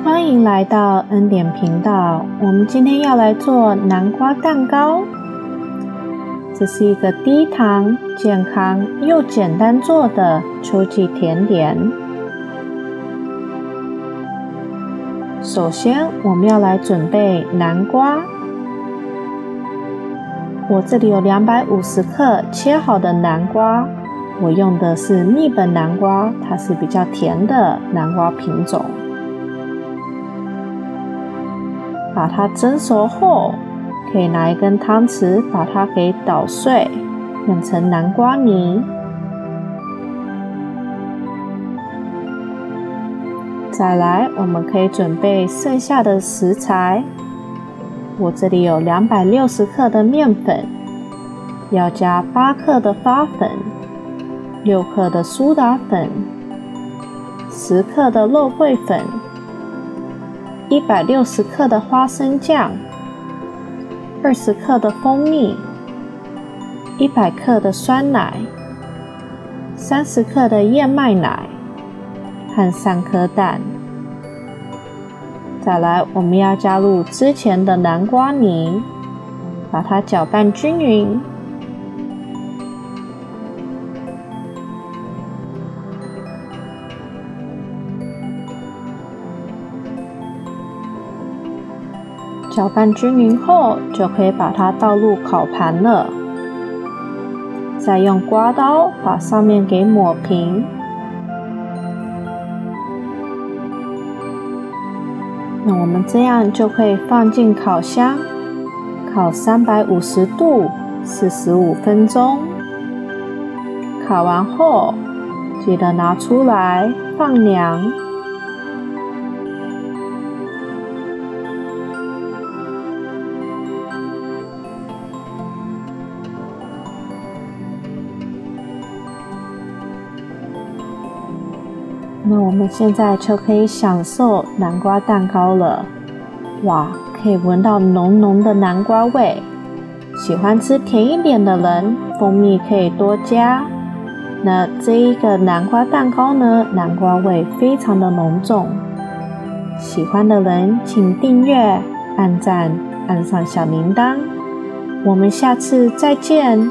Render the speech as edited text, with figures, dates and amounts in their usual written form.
欢迎来到恩典频道，我们今天要来做南瓜蛋糕。这是一个低糖、健康又简单做的秋季甜点。首先，我们要来准备南瓜。我这里有250克切好的南瓜，我用的是蜜本南瓜，它是比较甜的南瓜品种。把它蒸熟后，可以拿一根汤匙把它给捣碎，变成南瓜泥。再来，我们可以准备剩下的食材。我这里有260克的面粉，要加8克的发粉，6克的苏打粉，10克的肉桂粉，160克的花生酱，20克的蜂蜜，100克的酸奶，30克的燕麦奶和3颗蛋。再来，我们要加入之前的南瓜泥，把它搅拌均匀。搅拌均匀后，就可以把它倒入烤盘了。再用刮刀把上面给抹平。那我们这样就可以放进烤箱，烤350度45分钟。烤完后，记得拿出来放凉。那我们现在就可以享受南瓜蛋糕了。哇，可以闻到浓浓的南瓜味。喜欢吃甜一点的人，蜂蜜可以多加。那这一个南瓜蛋糕呢，南瓜味非常的浓重。喜欢的人请订阅、按赞、按上小铃铛。我们下次再见。